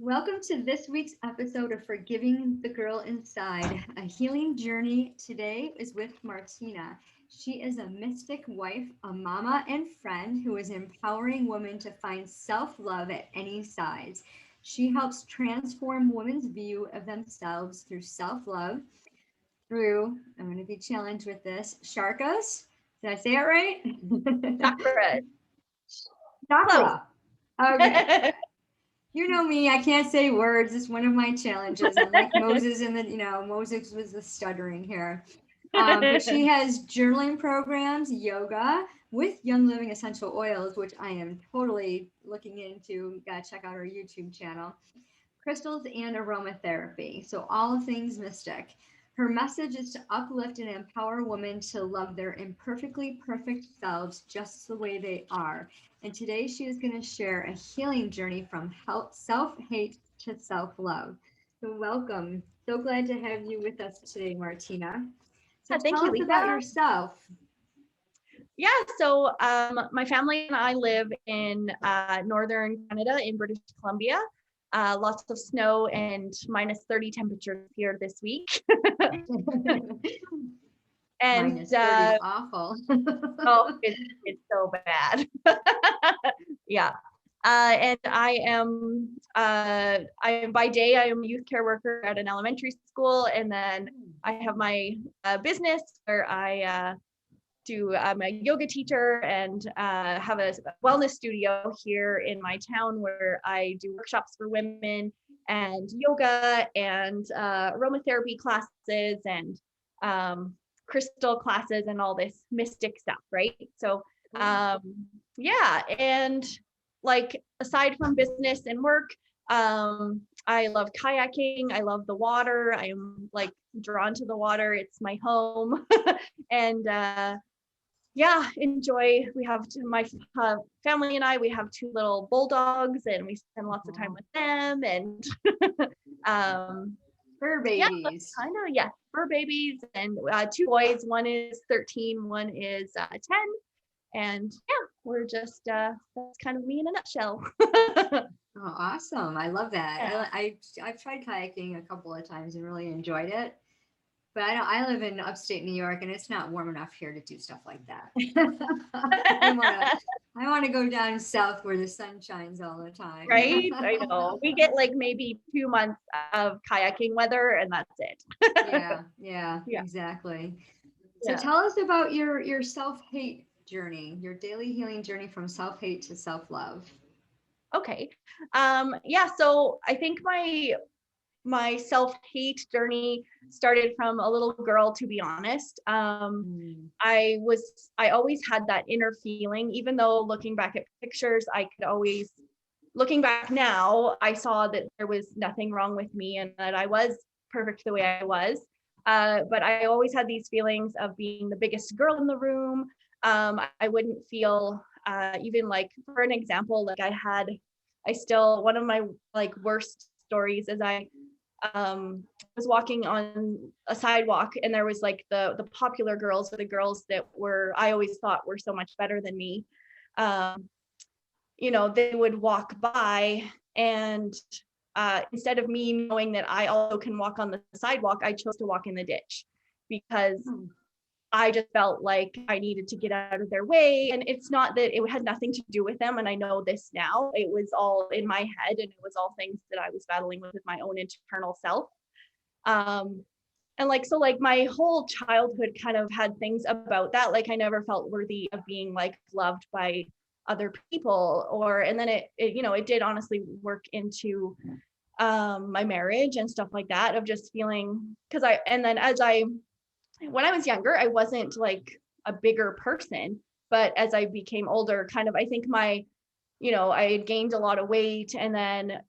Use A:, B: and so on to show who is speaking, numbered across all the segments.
A: Welcome to this week's episode of Forgiving the Girl Inside, a healing journey. Today is with Martina. She is a mystic wife, a mama, and friend who is empowering women to find self love at any size. She helps transform women's view of themselves through self love, I'm going to be challenged with this, Sharkas. Did I say it right?
B: Chakras. Close.
A: Chakra. Okay. You know me, I can't say words. It's one of my challenges. I'm like Moses Moses was the stuttering here. But she has journaling programs, yoga with Young Living Essential Oils, which I am totally looking into. You gotta check out her YouTube channel. Crystals and aromatherapy. So all things mystic. Her message is to uplift and empower women to love their imperfectly perfect selves just the way they are. And today she is going to share a healing journey from self hate to self love. So, welcome. So glad to have you with us today, Martina. So,
B: Thank
A: tell
B: you,
A: us about
B: Lisa.
A: yourself.
B: Yeah, so my family and I live in northern Canada in British Columbia. Lots of snow and minus 30 temperatures here this week. And
A: Minus 30 is awful.
B: oh, it's so bad. Yeah. And I am by day, I am a youth care worker at an elementary school. And then I have my business where I'm a yoga teacher and have a wellness studio here in my town where I do workshops for women and yoga and aromatherapy classes and crystal classes and all this mystic stuff, right? So yeah, and like aside from business and work, I love kayaking. I love the water. I am like drawn to the water. It's my home. And yeah, enjoy. We have my family and we have two little bulldogs and we spend lots of time with them. And
A: Fur
B: yeah,
A: babies.
B: kind of, yeah, fur babies and two boys. One is 13, one is 10. And yeah, we're just, that's kind of me in a nutshell.
A: Oh, awesome. I love that.
B: Yeah.
A: I've tried kayaking a couple of times and really enjoyed it. But I live in upstate New York and it's not warm enough here to do stuff like that. I want to go down south where the sun shines all the time.
B: Right? I know. We get like maybe 2 months of kayaking weather and that's it.
A: Yeah,
B: Yeah.
A: exactly. So
B: Yeah.
A: tell us about your self-hate journey, your daily healing journey from self-hate to self-love.
B: Okay. Yeah, so I think my self-hate journey started from a little girl, to be honest. I always had that inner feeling, even though looking back at pictures, I could always, looking back now, I saw that there was nothing wrong with me and that I was perfect the way I was. But I always had these feelings of being the biggest girl in the room. I wouldn't feel, even like, for an example, like one of my like worst stories is I was walking on a sidewalk and there was like the popular girls, or the girls that were, I always thought were so much better than me. Um, they would walk by and instead of me knowing that I also can walk on the sidewalk, I chose to walk in the ditch because I just felt like I needed to get out of their way. And it's not that it had nothing to do with them. And I know this now. It was all in my head and it was all things that I was battling with my own internal self. And like my whole childhood kind of had things about that. Like I never felt worthy of being like loved by other people, and then it did honestly work into my marriage and stuff like that, of just feeling, when I was younger, I wasn't like a bigger person, but as I became older, kind of, I think I had gained a lot of weight, and then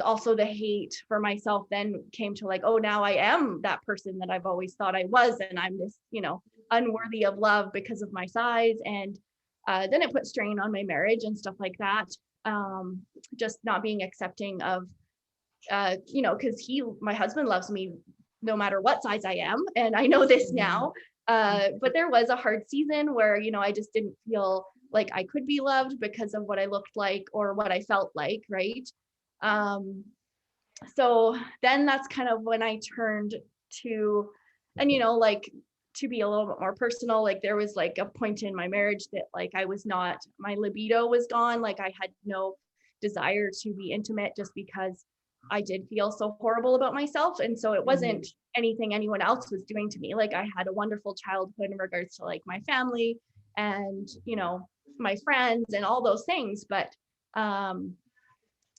B: also the hate for myself then came to like, oh, now I am that person that I've always thought I was, and I'm this, unworthy of love because of my size. And then it put strain on my marriage and stuff like that. Just not being accepting of, because my husband loves me no matter what size I am. And I know this now. But there was a hard season where, I just didn't feel like I could be loved because of what I looked like or what I felt like, right? So then that's kind of when I turned to, and like, to be a little bit more personal, like there was like a point in my marriage that like I was not, my libido was gone. Like I had no desire to be intimate just because I did feel so horrible about myself. And so it wasn't anything anyone else was doing to me. Like I had a wonderful childhood in regards to like my family and, my friends and all those things. But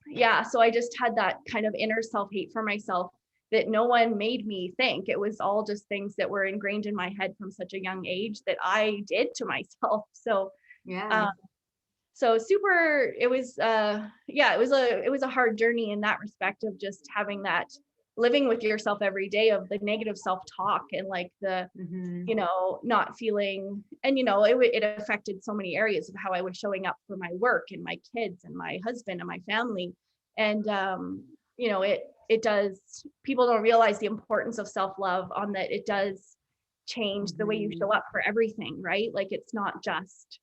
B: yeah, so I just had that kind of inner self-hate for myself that no one made me think. It was all just things that were ingrained in my head from such a young age that I did to myself. So
A: Yeah.
B: so super, it was yeah, it was a hard journey in that respect of just having that, living with yourself every day, of the negative self-talk and like the not feeling, and it affected so many areas of how I was showing up for my work and my kids and my husband and my family. And it does, people don't realize the importance of self-love, on that it does change the way you show up for everything, right? Like it's not just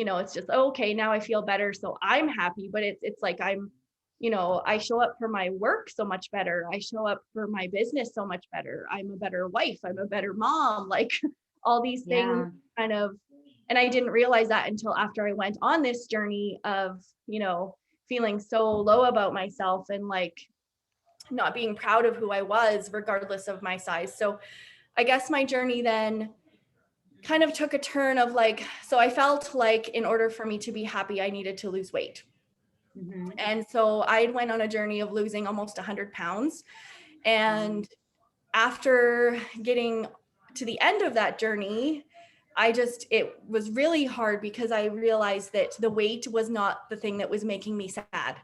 B: it's just, oh, okay, now I feel better, so I'm happy, but it's like I'm, I show up for my work so much better. I show up for my business so much better. I'm a better wife. I'm a better mom. Like all these things kind of, and I didn't realize that until after I went on this journey of, feeling so low about myself and like not being proud of who I was, regardless of my size. So I guess my journey then kind of took a turn of like, so I felt like in order for me to be happy, I needed to lose weight. And so I went on a journey of losing almost 100 pounds. And after getting to the end of that journey, it was really hard because I realized that the weight was not the thing that was making me sad.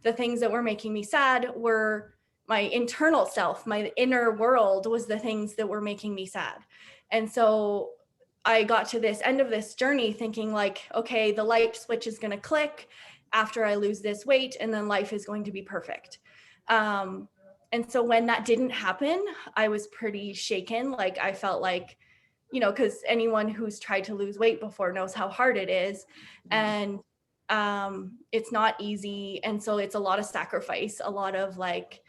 B: The things that were making me sad were my internal self, my inner world was the things that were making me sad. And so I got to this end of this journey thinking like, okay, the light switch is going to click after I lose this weight, and then life is going to be perfect. And so when that didn't happen, I was pretty shaken. Like I felt like, because anyone who's tried to lose weight before knows how hard it is. And it's not easy. And so it's a lot of sacrifice, a lot of like,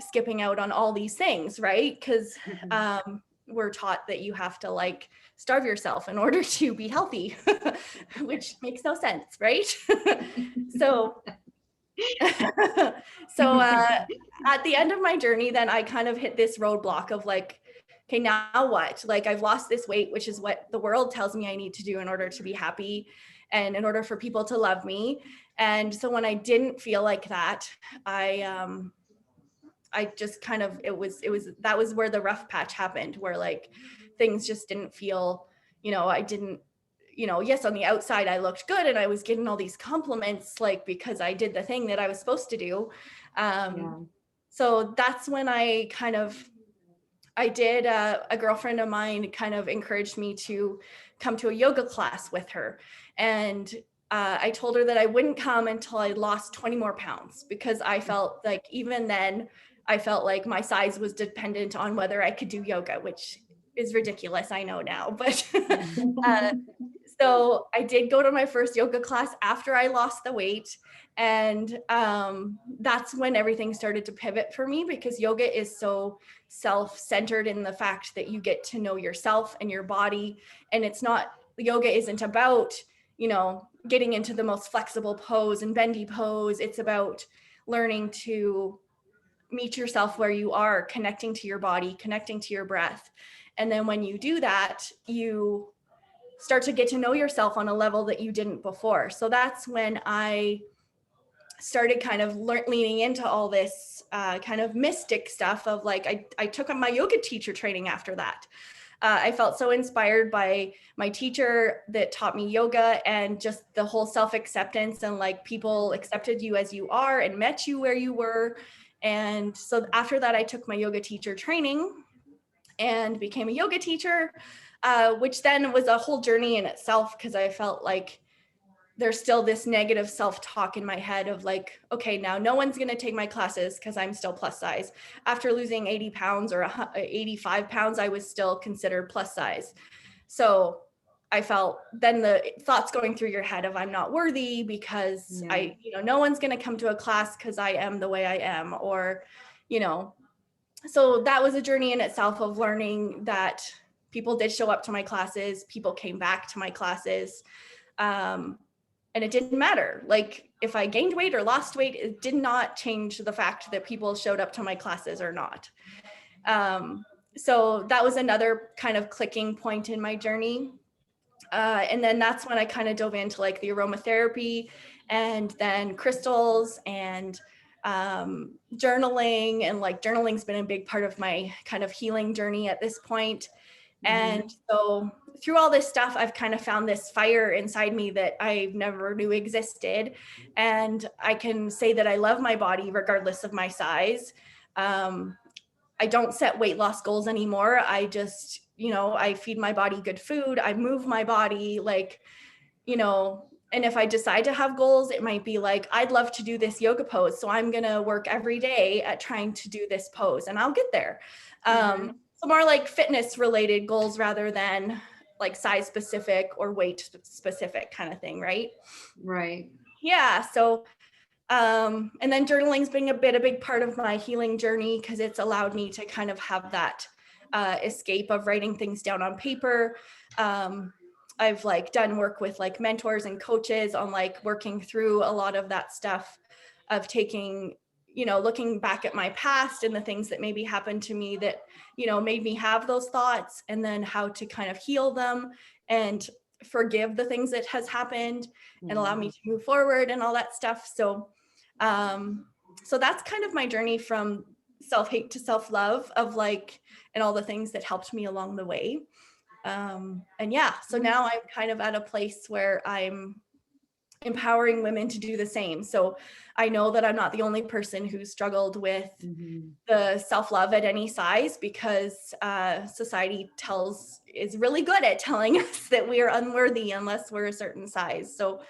B: skipping out on all these things, right? Because we're taught that you have to like starve yourself in order to be healthy, which makes no sense, right? So at the end of my journey, then I kind of hit this roadblock of like, okay, now what? Like I've lost this weight, which is what the world tells me I need to do in order to be happy and in order for people to love me. And so when I didn't feel like that, I just kind of, that was where the rough patch happened, where like things just didn't feel, I didn't, yes, on the outside I looked good and I was getting all these compliments, like because I did the thing that I was supposed to do. So that's when I did, a girlfriend of mine kind of encouraged me to come to a yoga class with her. And I told her that I wouldn't come until I lost 20 more pounds, because I felt like even then I felt like my size was dependent on whether I could do yoga, which is ridiculous, I know now. But so I did go to my first yoga class after I lost the weight. And that's when everything started to pivot for me, because yoga is so self-centered in the fact that you get to know yourself and your body. And yoga isn't about, getting into the most flexible pose and bendy pose. It's about learning to meet yourself where you are, connecting to your body, connecting to your breath. And then when you do that, you start to get to know yourself on a level that you didn't before. So that's when I started kind of leaning into all this kind of mystic stuff of like, I took on my yoga teacher training after that. I felt so inspired by my teacher that taught me yoga, and just the whole self-acceptance, and like people accepted you as you are and met you where you were. And so after that, I took my yoga teacher training and became a yoga teacher, which then was a whole journey in itself, because I felt like there's still this negative self-talk in my head of like, okay, now no one's going to take my classes because I'm still plus size. After losing 80 pounds or 85 pounds, I was still considered plus size. So I felt then the thoughts going through your head of I'm not worthy because no one's going to come to a class because I am the way I am, or, so that was a journey in itself of learning that people did show up to my classes, people came back to my classes, and it didn't matter. Like if I gained weight or lost weight, it did not change the fact that people showed up to my classes or not. So that was another kind of clicking point in my journey. And then that's when I kind of dove into like the aromatherapy and then crystals and journaling. And like journaling's been a big part of my kind of healing journey at this point. And so through all this stuff, I've kind of found this fire inside me that I never knew existed. And I can say that I love my body regardless of my size. I don't set weight loss goals anymore. I just, I feed my body good food. I move my body and if I decide to have goals, it might be like, I'd love to do this yoga pose. So I'm going to work every day at trying to do this pose and I'll get there. So more like fitness related goals rather than like size specific or weight specific kind of thing. Right.
A: Right.
B: Yeah. So and then journaling's been a big part of my healing journey because it's allowed me to kind of have that escape of writing things down on paper. I've like done work with like mentors and coaches on like working through a lot of that stuff of taking, looking back at my past and the things that maybe happened to me that, made me have those thoughts, and then how to kind of heal them and forgive the things that has happened and allow me to move forward and all that stuff. So that's kind of my journey from self-hate to self-love of like, and all the things that helped me along the way. So now I'm kind of at a place where I'm empowering women to do the same. So I know that I'm not the only person who struggled with the self-love at any size, because society is really good at telling us that we are unworthy unless we're a certain size. So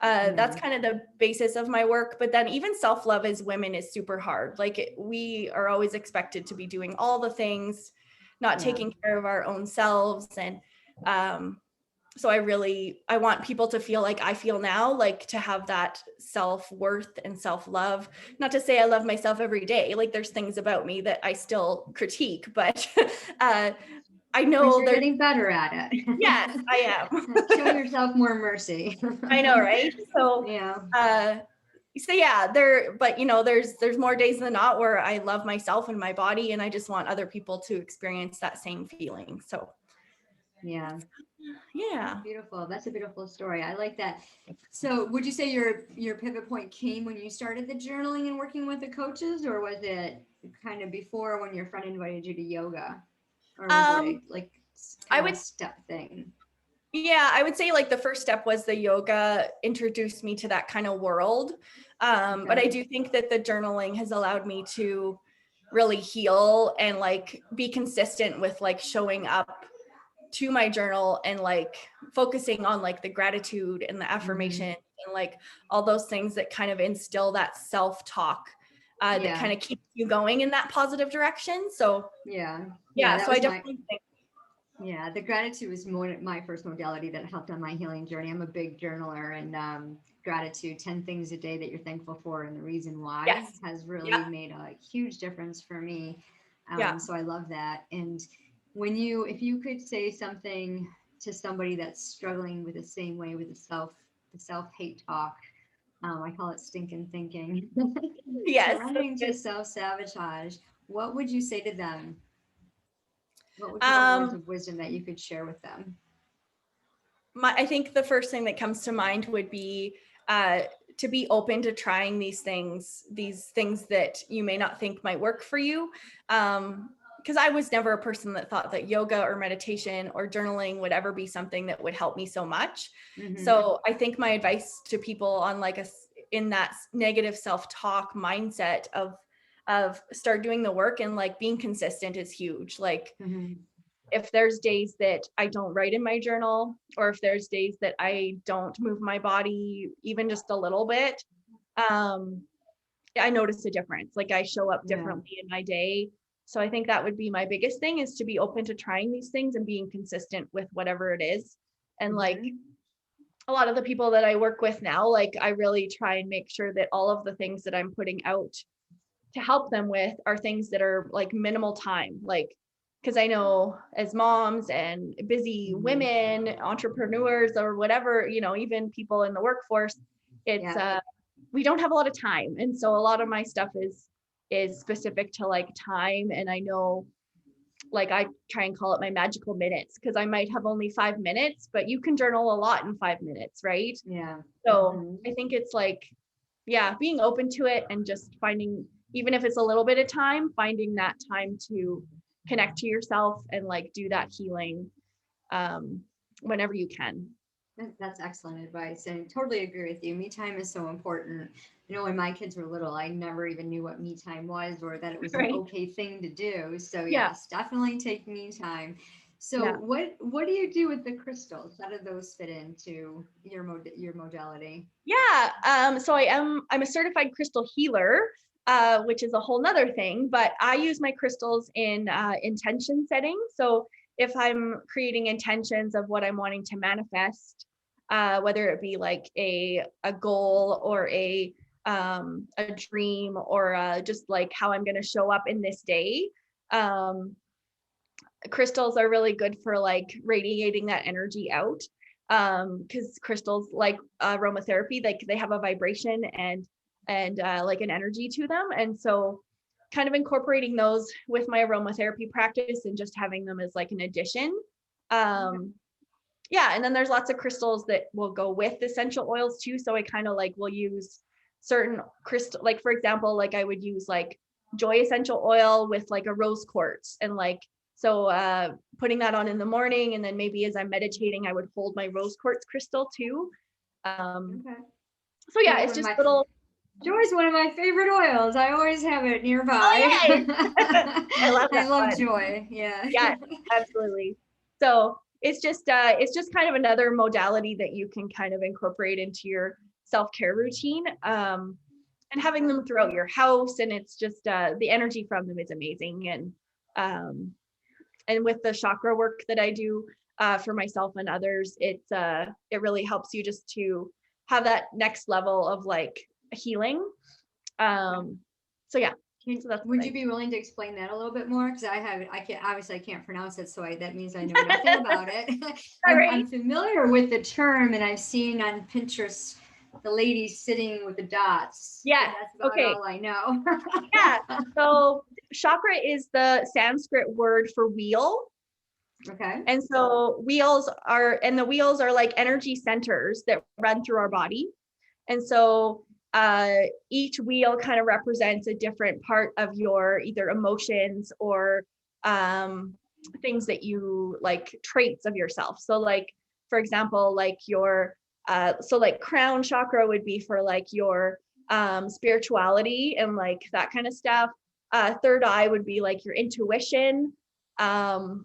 B: that's kind of the basis of my work. But then even self-love as women is super hard. Like we are always expected to be doing all the things, not taking care of our own selves. And so I want people to feel like I feel now, like to have that self-worth and self-love. Not to say I love myself every day. Like there's things about me that I still critique, but I know
A: you're getting better at it.
B: Yes, I am.
A: Show yourself more mercy.
B: I know, right? So there's more days than not where I love myself and my body, and I just want other people to experience that same feeling. So
A: yeah.
B: Beautiful.
A: That's a beautiful story. I like that. So would you say your pivot point came when you started the journaling and working with the coaches, or was it kind of before when your friend invited you to yoga? Or was it like a step thing?
B: Yeah, I would say like the first step was the yoga introduced me to that kind of world. But I do think that the journaling has allowed me to really heal and like be consistent with like showing up to my journal and like focusing on like the gratitude and the affirmation and like all those things that kind of instill that self-talk that kind of keeps you going in that positive direction. So so I definitely think
A: the gratitude was my first modality that helped on my healing journey. I'm a big journaler, and gratitude, 10 things a day that you're thankful for and the reason why has really made a huge difference for me. So I love that. And if you could say something to somebody that's struggling with the same way with the self-hate talk, I call it stinking thinking. Surrendering to self-sabotage, what would you say to them? What would be the words of wisdom that you could share with them?
B: I think the first thing that comes to mind would be to be open to trying these things that you may not think might work for you. Because I was never a person that thought that yoga or meditation or journaling would ever be something that would help me so much. So I think my advice to people on in that negative self-talk mindset of start doing the work and like being consistent is huge. Like if there's days that I don't write in my journal, or if there's days that I don't move my body even just a little bit, I notice a difference. Like I show up differently in my day. So I think that would be my biggest thing, is to be open to trying these things and being consistent with whatever it is. And like a lot of the people that I work with now, like I really try and make sure that all of the things that I'm putting out to help them with are things that are like minimal time, like, because I know as moms and busy women, entrepreneurs or whatever, you know, even people in the workforce, it's we don't have a lot of time. And so a lot of my stuff is specific to like time. And I know, like I try and call it my magical minutes, because I might have only 5 minutes, but you can journal a lot in 5 minutes, right?
A: Yeah.
B: So I think it's like, yeah, being open to it and just finding, even if it's a little bit of time, finding that time to connect to yourself and like do that healing whenever you can.
A: That's excellent advice, and I totally agree with you. Me time is so important. You know, when my kids were little, I never even knew what me time was or that it was an
B: Right.
A: okay thing to do. So
B: Yeah.
A: yes, definitely take me time. So
B: Yeah.
A: what do you do with the crystals? How do those fit into your modality?
B: Yeah. So I'm a certified crystal healer, which is a whole nother thing, but I use my crystals in intention setting. So if I'm creating intentions of what I'm wanting to manifest, whether it be like a goal or a dream or just like how I'm going to show up in this day, crystals are really good for like radiating that energy out, because crystals, like aromatherapy, like they have a vibration and like an energy to them. And so kind of incorporating those with my aromatherapy practice and just having them as like an addition. Yeah, and then there's lots of crystals that will go with essential oils too. So I kind of like will use certain crystal, like for example, like I would use like joy essential oil with like a rose quartz, and like so putting that on in the morning, and then maybe as I'm meditating, I would hold my rose quartz crystal too. So yeah, it's just little.
A: Joy's one of my favorite oils. I always have it nearby.
B: Oh, yay! I love that.
A: I love joy. Yeah.
B: Yeah, absolutely. So it's just kind of another modality that you can kind of incorporate into your self-care routine, and having them throughout your house. And it's just the energy from them is amazing. And with the chakra work that I do for myself and others, it really helps you just to have that next level of like healing. So yeah. So that's
A: would you be willing to explain that a little bit more? Because I can't pronounce it, so that means I know nothing about it. I'm familiar with the term, and I've seen on Pinterest the lady sitting with the dots.
B: Yeah.
A: That's about all I know.
B: Yeah. So chakra is the Sanskrit word for wheel.
A: Okay.
B: And so the wheels are like energy centers that run through our body. And so each wheel kind of represents a different part of your either emotions or things that you like, traits of yourself. So like, for example, like your so like crown chakra would be for like your spirituality and like that kind of stuff. Third eye would be like your intuition. And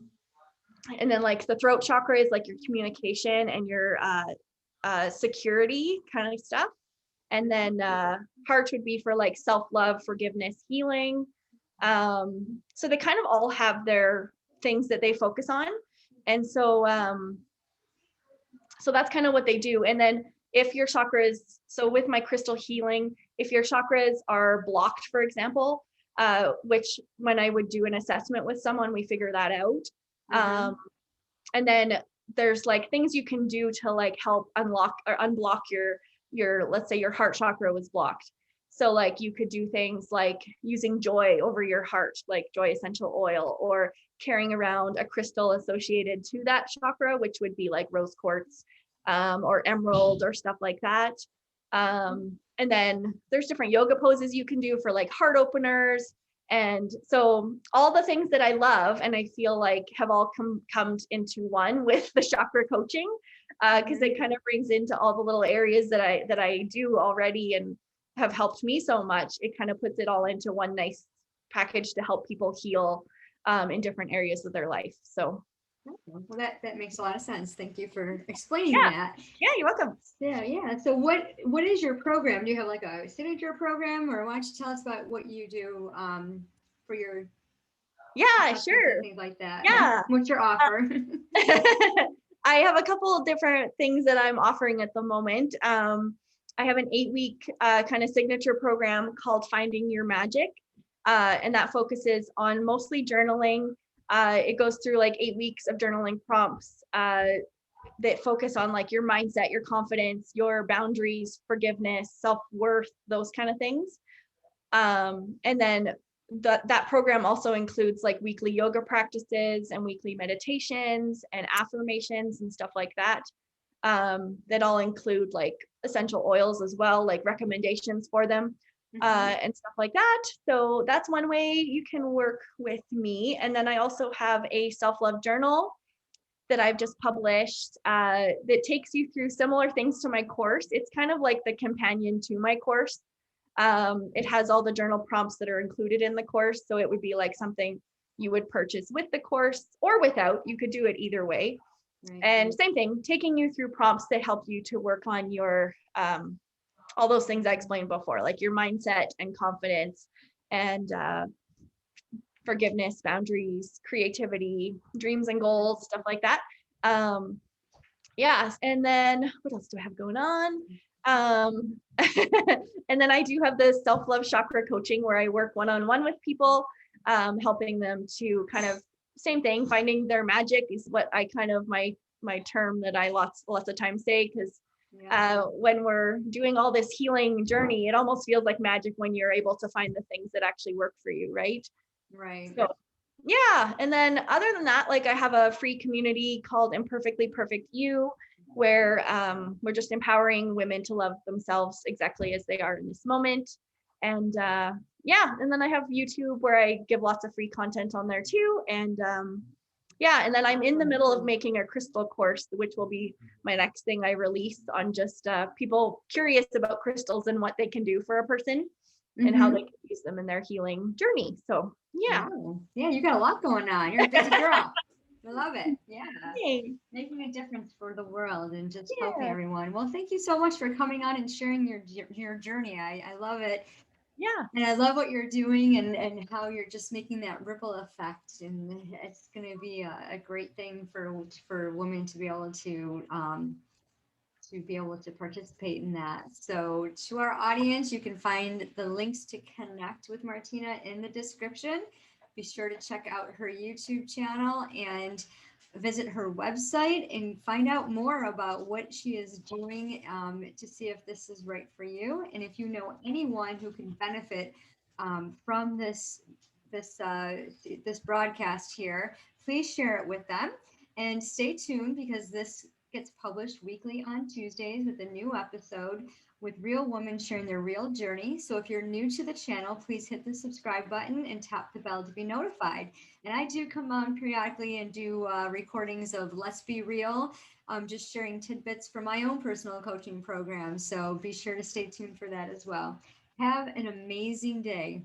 B: then like the throat chakra is like your communication and your security kind of stuff. And then heart would be for like self-love, forgiveness, healing. So they kind of all have their things that they focus on. And so so that's kind of what they do. And then if your chakras, so with my crystal healing, if your chakras are blocked, for example, which when I would do an assessment with someone, we figure that out. And then there's like things you can do to like help unlock or unblock your, let's say your heart chakra was blocked. So like you could do things like using joy over your heart, like joy essential oil, or carrying around a crystal associated to that chakra, which would be like rose quartz or emerald or stuff like that. And then there's different yoga poses you can do for like heart openers. And so all the things that I love and I feel like have all come into one with the chakra coaching, because it kind of brings into all the little areas that I do already and have helped me so much. It kind of puts it all into one nice package to help people heal in different areas of their life. So
A: well, that makes a lot of sense. Thank you for explaining that.
B: Yeah, you're welcome.
A: Yeah. So what is your program? Do you have like a signature program, or why don't you tell us about what you do for your
B: sure,
A: things like that?
B: Yeah.
A: What's your offer?
B: I have a couple of different things that I'm offering at the moment. I have an 8-week kind of signature program called Finding Your Magic. And that focuses on mostly journaling. It goes through like 8 weeks of journaling prompts that focus on like your mindset, your confidence, your boundaries, forgiveness, self-worth, those kind of things. And then that program also includes like weekly yoga practices and weekly meditations and affirmations and stuff like that. That all include like essential oils as well, like recommendations for them and stuff like that. So that's one way you can work with me. And then I also have a self-love journal that I've just published that takes you through similar things to my course. It's kind of like the companion to my course. It has all the journal prompts that are included in the course. So it would be like something you would purchase with the course or without. You could do it either way. Right. And same thing, taking you through prompts that help you to work on your, all those things I explained before, like your mindset and confidence and forgiveness, boundaries, creativity, dreams and goals, stuff like that. Yeah. And then what else do I have going on? And then I do have the self-love chakra coaching where I work one-on-one with people, helping them to kind of same thing, finding their magic is what I kind of my term that I lots of times say, because when we're doing all this healing journey, it almost feels like magic when you're able to find the things that actually work for you, right?
A: Right.
B: So yeah. And then other than that, like I have a free community called Imperfectly Perfect You, where we're just empowering women to love themselves exactly as they are in this moment. And yeah, and then I have YouTube where I give lots of free content on there too. And yeah, and then I'm in the middle of making a crystal course, which will be my next thing I release on just people curious about crystals and what they can do for a person and how they can use them in their healing journey. So yeah.
A: Oh, yeah, you got a lot going on. You're a busy girl. I love it. Yeah.
B: Thanks.
A: Making a difference for the world and just helping everyone. Well, thank you so much for coming on and sharing your journey. I love it.
B: Yeah.
A: And I love what you're doing and how you're just making that ripple effect. And it's going to be a great thing for women to be able to participate in that. So to our audience, you can find the links to connect with Martina in the description. Be sure to check out her YouTube channel and visit her website and find out more about what she is doing to see if this is right for you. And if you know anyone who can benefit from this broadcast here, please share it with them. And stay tuned because this gets published weekly on Tuesdays with a new episode with real women sharing their real journey. So if you're new to the channel, please hit the subscribe button and tap the bell to be notified. And I do come on periodically and do recordings of Let's Be Real, just sharing tidbits from my own personal coaching program. So be sure to stay tuned for that as well. Have an amazing day.